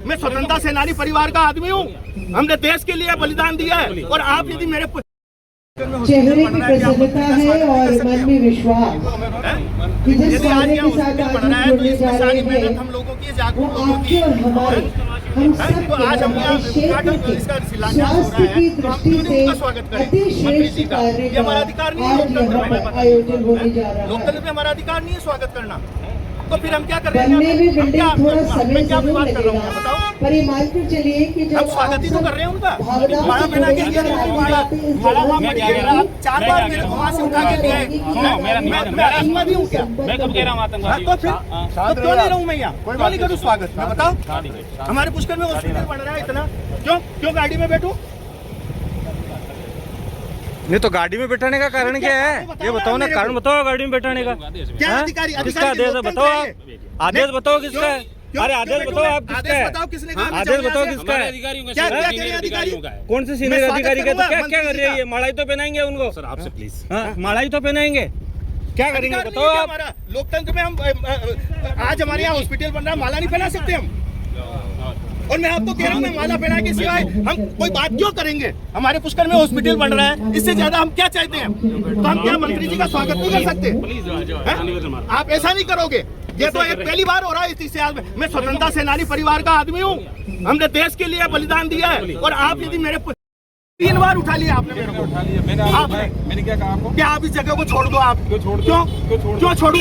मैं स्वतंत्रता सेनानी परिवार का आदमी हूँ। हमने देश के लिए बलिदान दिया है और आप यदि मेरे चेहरे की प्रसन्नता है और मन में विश्वास कि जिस कार्य के साथ आज हम जुड़ने जा रहे हैं वो आपके और हमारे हम सब के हमारे क्षेत्र के स्वास्थ्य की दृष्टि से अति श्रेष्ठ कार्य का आज यहाँ पर आयोजन होने जा रहा है। लोकतंत्र में हमारा अधिकार नहीं है स्वागत करना, तो फिर हम क्या कर रहे हैं? बनने में बिल्डिंग थोड़ा समय जरूर लगेगा, पर ये मान कर चलिए कि जब हम स्वागत ही तो कर रहे हैं उनका। भावना माला पहना के दिया, चार बार मेरे को वहाँ से उठा के दिया है। मैं आतंकवादी हूँ क्या? मैं कब कह रहा हूँ आतंकवादी? तो फिर तो क्यों नहीं रहूँ मैं यहाँ? क्यों नहीं करूँ स्वागत? मैं बताओ, हमारे पुष्कर में हॉस्पिटल बन रहा है इतना, क्यों गाड़ी में बैठूं? नहीं तो गाड़ी में बैठाने का कारण क्या है? ये बताओ ना, कारण बताओ गाड़ी में बैठाने का। क्या अधिकारी? किसका आदेश है बताओ आप? आदेश बताओ किसका है? अरे आदेश बताओ आप किसका है? आदेश बताओ किसका है? अधिकारियों का? कौन से सीनियर अधिकारी का? तो क्या क्या कर रही है ये? माला तो पहनाएंगे उनको सर, आपसे प्लीज। माला तो पहनाएंगे, क्या करेंगे बताओ आप? लोकतंत्र में हम आज हमारे यहाँ हॉस्पिटल बन रहा है, माला नहीं पहना सकते हम? और मैं आपको कह रहा हूँ, मैं माला पहना के सिवाय हम कोई बात क्यों करेंगे? हमारे पुष्कर में हॉस्पिटल बन रहा है, इससे ज्यादा हम क्या चाहते हैं? तो हम क्या मंत्री जी का स्वागत नहीं कर सकते? आप ऐसा नहीं करोगे? ये तो एक पहली बार हो रहा है इस इतिहास में। मैं स्वतंत्रता सेनानी परिवार का आदमी हूँ। हमने देश के लिए बलिदान दिया है और आप यदि मेरे 3 बार उठा लिया आपने मेरे को। मैंने क्या कहा आपको? क्या आप इस जगह को छोड़ दो? आप क्यों छोड़ू?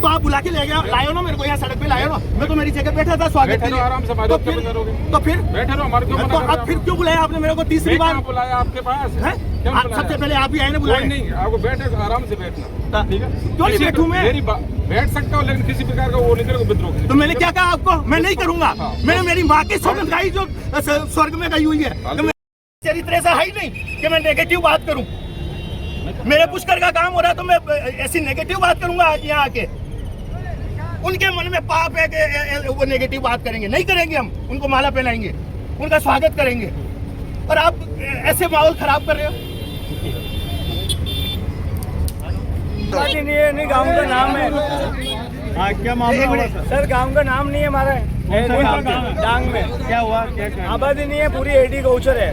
तो आप बुला के ले गया, लाए हो ना मेरे को यहाँ सड़क पे, लाए हो ना? मैं तो मेरी जगह बैठा था स्वागत के लिए। आराम से तो फिर बैठे रहो, हमारे तो अब फिर क्यों बुलाया आपने मेरे को तीसरी बार? बुलाया आपके पास है? सबसे पहले आप ही आए ना बुलाए? नहीं, आपको बैठे आराम से बैठना, ठीक है? क्यों नहीं बैठूं मैं? बैठ सकता हूँ, लेकिन किसी प्रकार का वो नहीं करोगे, विद्रोह। तो मैंने क्या कहा आपको? मैं नहीं करूंगा। मैंने मेरी माँ की सौगंध खाई जो स्वर्ग में गई हुई है। चरित्र ऐसा है ही नहीं कि मैं नेगेटिव बात करूं। मेरे पुष्कर का काम हो रहा है तो मैं ऐसी नेगेटिव बात करूंगा आज यहाँ आके? उनके मन में पाप है कि वो नेगेटिव बात करेंगे? नहीं करेंगे हम। उनको माला पहनाएंगे, उनका स्वागत करेंगे, और आप ऐसे माहौल खराब कर रहे हो। नहीं, गाँव का नाम है। क्या मामला सर? गांव का नाम नहीं है हमारा, डांग में। क्या हुआ? आबादी नहीं है, पूरी एडी गौचर है,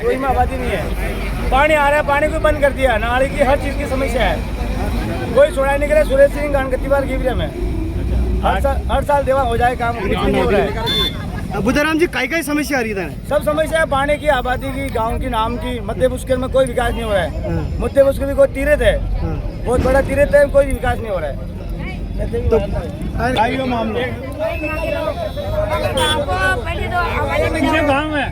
कोई में आबादी नहीं है। पानी आ रहा है, पानी को बंद कर दिया, नाली की हर चीज की समस्या है, कोई सुनाई नहीं करे। सुरेश सिंह गणगतिवार गिवरे में हर साल देवा हो जाए, काम कुछ नहीं हो रहा है। बुद्धराम जी, कई समस्या आ रही है? सब समस्या है, पानी की, आबादी की, गाँव की, नाम की। मध्य पुष्कर में कोई विकास नहीं हो रहा है। मध्य पुष्कर भी कोई तीर्थ है, बहुत बड़ा तीर्थ है, कोई विकास नहीं हो रहा है। तो आइयो मामला गाँव है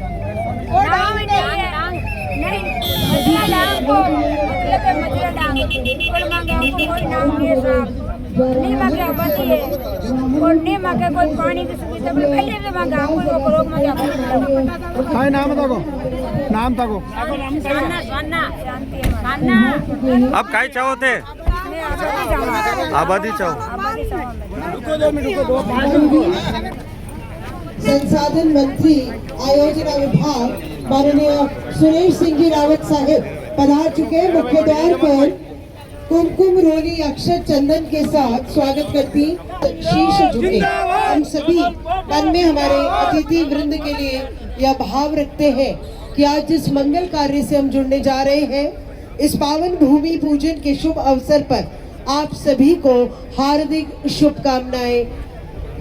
कोई पानी की सुविधा नाम तको अब काय चाहो थे? आबादी चाहो। संसाधन मंत्री आयोजना विभाग माननीय सुरेश सिंह जी रावत साहब पधार चुके। मुख्य द्वार पर कुमकुम रोनी अक्षर चंदन के साथ स्वागत करती शीश झुके। हम सभी मन में हमारे अतिथि वृंद के लिए यह भाव रखते हैं कि आज जिस मंगल कार्य से हम जुड़ने जा रहे हैं, इस पावन भूमि पूजन के शुभ अवसर पर आप सभी को हार्दिक शुभकामनाएं।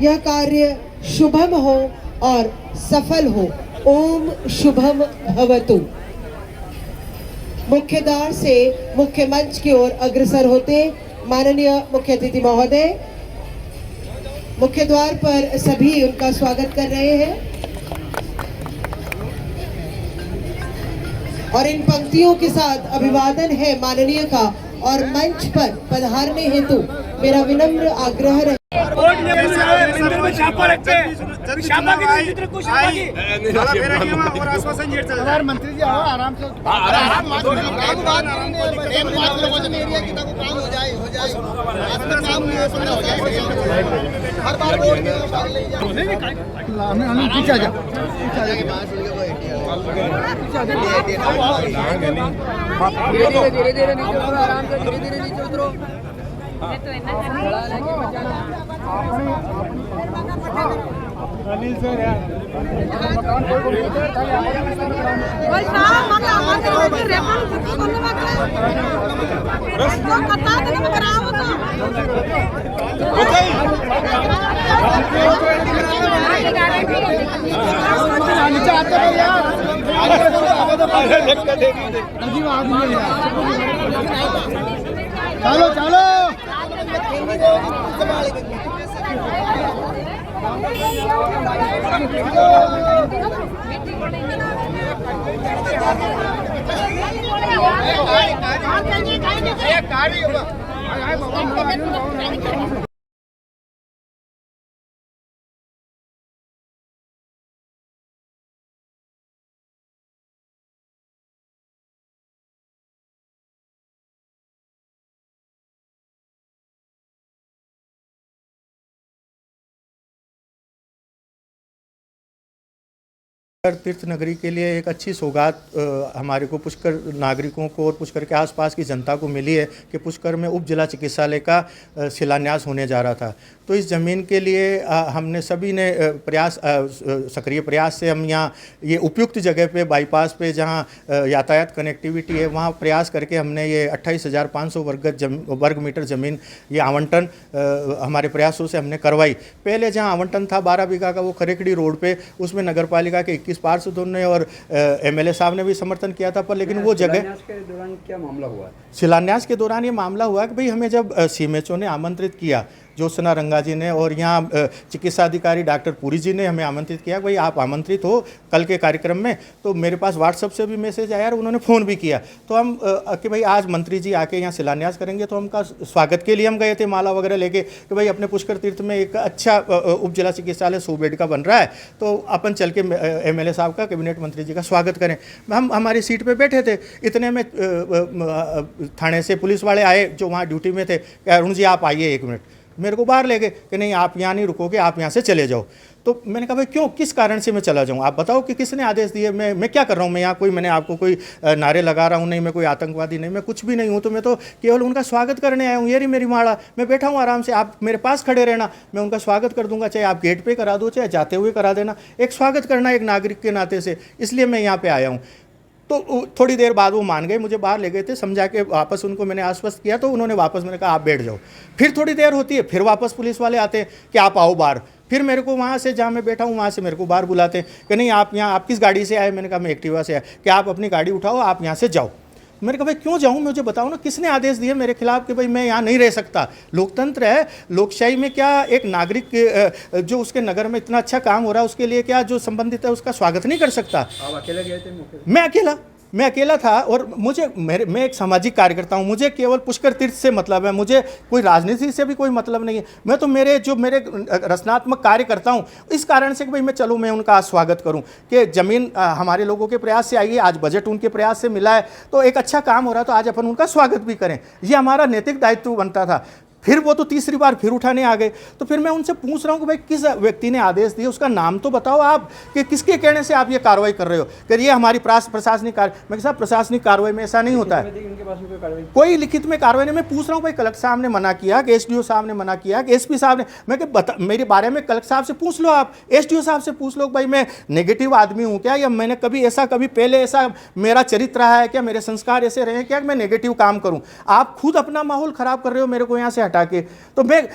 यह कार्य शुभम हो और सफल हो। ओम शुभम भवतु। मुख्य द्वार से मुख्य मंच की ओर अग्रसर होते माननीय मुख्य अतिथि महोदय मुख्य द्वार पर सभी उनका स्वागत कर रहे हैं, और इन पंक्तियों के साथ अभिवादन है माननीय का, और मंच पर पधारने हेतु मेरा विनम्र आग्रह है। मंत्री जी आओ आराम से, पीछे आ जा, धीरे धीरे नीचे उतरो, आराम से धीरे धीरे नीचे उतरो। चलो चलो तीर्थ नगरी के लिए एक अच्छी सौगात हमारे को पुष्कर नागरिकों को और पुष्कर के आसपास की जनता को मिली है कि पुष्कर में उप जिला चिकित्सालय का शिलान्यास होने जा रहा था। तो इस ज़मीन के लिए हमने सभी ने सक्रिय प्रयास से हम यहाँ ये उपयुक्त जगह पे बाईपास पे जहाँ यातायात कनेक्टिविटी है वहाँ प्रयास करके हमने ये 28,500 वर्ग मीटर ज़मीन ये आवंटन हमारे प्रयासों से हमने करवाई। पहले जहाँ आवंटन था 12 बीघा का वो खरेकड़ी रोड पे, उसमें नगर पालिका के 21 पार्षदों ने और MLA साहब ने भी समर्थन किया था, पर लेकिन वो जगह शिलान्यास के दौरान क्या मामला हुआ? शिलान्यास के दौरान ये मामला हुआ कि भाई हमें जब CMHO ने आमंत्रित किया, ज्योत्सना रंगा जी ने और यहाँ चिकित्सा अधिकारी डॉक्टर पुरी जी ने हमें आमंत्रित किया, भाई आप आमंत्रित हो कल के कार्यक्रम में। तो मेरे पास व्हाट्सएप से भी मैसेज आया और उन्होंने फ़ोन भी किया। तो हम कि भाई आज मंत्री जी आके यहाँ शिलान्यास करेंगे, तो उनका स्वागत के लिए हम गए थे माला वगैरह लेके कि भाई अपने पुष्कर तीर्थ में एक अच्छा उप जिला चिकित्सालय 100 बेड का बन रहा है, तो अपन चल के MLA साहब का, कैबिनेट मंत्री जी का स्वागत करें। हम हमारी सीट पर बैठे थे, इतने में थाने से पुलिस वाले आए जो वहाँ ड्यूटी में थे, अरुण जी आप आइए 1 मिनट। मेरे को बाहर ले गए कि नहीं आप यहाँ नहीं रुकोगे, आप यहाँ से चले जाओ। तो मैंने कहा भाई क्यों, किस कारण से मैं चला जाऊँ, आप बताओ कि किसने आदेश दिए, मैं क्या कर रहा हूँ, मैं यहाँ मैंने आपको कोई नारे लगा रहा हूँ नहीं, मैं कोई आतंकवादी नहीं, मैं कुछ भी नहीं हूँ, तो मैं तो केवल उनका स्वागत करने आया हूँ। ये रही मेरी माड़ा, मैं बैठा हूँ आराम से, आप मेरे पास खड़े रहना, मैं उनका स्वागत कर दूंगा, चाहे आप गेट पे करा दो चाहे जाते हुए करा देना। एक स्वागत करना एक नागरिक के नाते से, इसलिए मैं यहाँ पे आया हूँ। तो थोड़ी देर बाद वो मान गए, मुझे बाहर ले गए थे, समझा के वापस उनको मैंने आश्वस्त किया, तो उन्होंने वापस, मैंने कहा आप बैठ जाओ। फिर थोड़ी देर होती है, फिर वापस पुलिस वाले आते हैं कि आप आओ बाहर। फिर मेरे को वहाँ से जहाँ मैं बैठा हूँ वहाँ से मेरे को बाहर बुलाते हैं कि नहीं आप यहाँ, आप किस गाड़ी से आए, मैंने कहा मैं एक्टिवा से आया, कि आप अपनी गाड़ी उठाओ आप यहाँ से जाओ। मैंने कहा भाई क्यों जाऊँ, मुझे बताओ ना, किसने आदेश दिए मेरे खिलाफ कि भाई मैं यहाँ नहीं रह सकता। लोकतंत्र है, लोकशाही में क्या एक नागरिक जो उसके नगर में इतना अच्छा काम हो रहा है उसके लिए क्या जो संबंधित है उसका स्वागत नहीं कर सकता। आप अकेले गए थे? मैं अकेला था, और मैं एक सामाजिक कार्यकर्ता हूँ, मुझे केवल पुष्कर तीर्थ से मतलब है, मुझे कोई राजनीति से भी कोई मतलब नहीं है। मैं तो मेरे रचनात्मक कार्य करता हूँ इस कारण से कि भाई मैं उनका आज स्वागत करूँ कि ज़मीन हमारे लोगों के प्रयास से आई है, आज बजट उनके प्रयास से मिला है, तो एक अच्छा काम हो रहा है, तो आज अपन उनका स्वागत भी करें, ये हमारा नैतिक दायित्व बनता था। फिर वो तो तीसरी बार फिर उठाने आ गए, तो फिर मैं उनसे पूछ रहा हूँ कि भाई किस व्यक्ति ने आदेश दिए, उसका नाम तो बताओ आप, कि किसके कहने से आप ये कार्रवाई कर रहे हो, कि ये हमारी प्रशासनिक कार्रवाई। मैं साहब प्रशासनिक कार्रवाई में ऐसा नहीं होता है, कोई लिखित में कार्रवाई नहीं। मैं पूछ रहा हूँ भाई कलेक्टर साहब ने मना किया, कि SDO साहब ने मना किया, कि SP साहब ने, मैं कि मेरे बारे में कलेक्टर साहब से पूछ लो, आप SDO साहब से पूछ लो भाई मैं नेगेटिव आदमी हूँ क्या, या मैंने कभी पहले ऐसा मेरा चरित्र रहा है क्या, मेरे संस्कार ऐसे रहे हैं क्या मैं नेगेटिव काम करूँ। आप खुद अपना माहौल खराब कर रहे हो मेरे को यहाँ से हटा के। तो मैं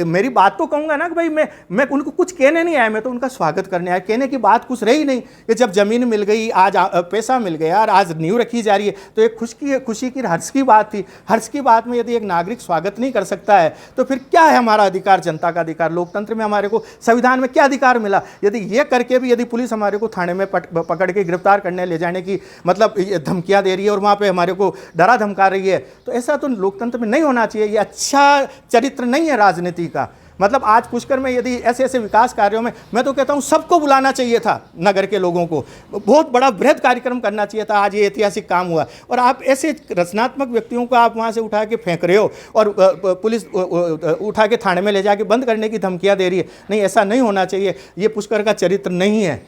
मेरी बात तो कहूंगा ना कि भाई मैं उनको कुछ कहने नहीं आया, मैं तो उनका स्वागत करने आया। कहने की बात कुछ रही नहीं कि जब जमीन मिल गई, आज पैसा मिल गया और आज नींव रखी जा रही है, तो एक खुशी की हर्ष की बात थी। हर्ष की बात में यदि एक नागरिक स्वागत नहीं कर सकता है तो फिर क्या है हमारा अधिकार, जनता का अधिकार, लोकतंत्र में हमारे को संविधान में क्या अधिकार मिला। यदि ये करके भी यदि पुलिस हमारे को थाने में पकड़ के गिरफ्तार करने ले जाने की मतलब धमकियां दे रही है और वहाँ पे हमारे को डरा धमका रही है, तो ऐसा तो लोकतंत्र में नहीं होना चाहिए। ये अच्छा चरित्र नहीं है राजनीति का। मतलब आज पुष्कर में यदि ऐसे विकास कार्यों में, मैं तो कहता हूं सबको बुलाना चाहिए था, नगर के लोगों को बहुत बड़ा बृहद कार्यक्रम करना चाहिए था। आज ये ऐतिहासिक काम हुआ और आप ऐसे रचनात्मक व्यक्तियों को आप वहां से उठा के फेंक रहे हो और पुलिस उठा के थाने में ले जाके बंद करने की धमकियां दे रही है। नहीं, ऐसा नहीं होना चाहिए, ये पुष्कर का चरित्र नहीं है।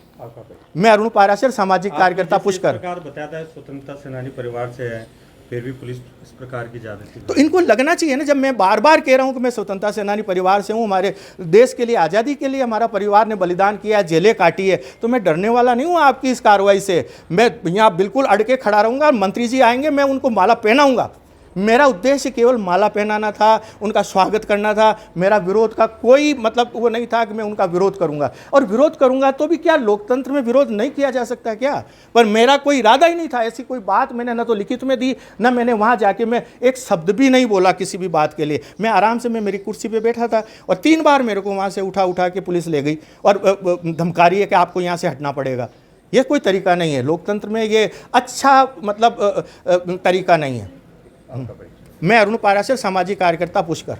मैं अरुण पाराशर, सामाजिक कार्यकर्ता पुष्कर। सरकार बताता है स्वतंत्रता सेनानी परिवार से है फिर भी पुलिस इस प्रकार की ज्यादती तो इनको लगना चाहिए ना, जब मैं बार बार कह रहा हूं कि मैं स्वतंत्रता सेनानी परिवार से हूं, हमारे देश के लिए, आज़ादी के लिए हमारा परिवार ने बलिदान किया, जेलें काटी है, तो मैं डरने वाला नहीं हूं आपकी इस कार्रवाई से। मैं यहाँ बिल्कुल अड़ के खड़ा रहूंगा, मंत्री जी आएंगे मैं उनको माला पहनाऊंगा। मेरा उद्देश्य केवल माला पहनाना था, उनका स्वागत करना था। मेरा विरोध का कोई मतलब वो नहीं था कि मैं उनका विरोध करूंगा, और विरोध करूंगा तो भी क्या लोकतंत्र में विरोध नहीं किया जा सकता क्या? पर मेरा कोई इरादा ही नहीं था, ऐसी कोई बात मैंने ना तो लिखित में दी, ना मैंने वहां जाके मैं एक शब्द भी नहीं बोला किसी भी बात के लिए। मैं आराम से मैं मेरी कुर्सी पे बैठा था, और 3 बार मेरे को वहां से उठा के पुलिस ले गई और धमका रही है कि आपको यहाँ से हटना पड़ेगा। ये कोई तरीका नहीं है लोकतंत्र में, ये अच्छा मतलब तरीका नहीं है। मैं अरुण पाराशर, सामाजिक कार्यकर्ता, पुष्कर।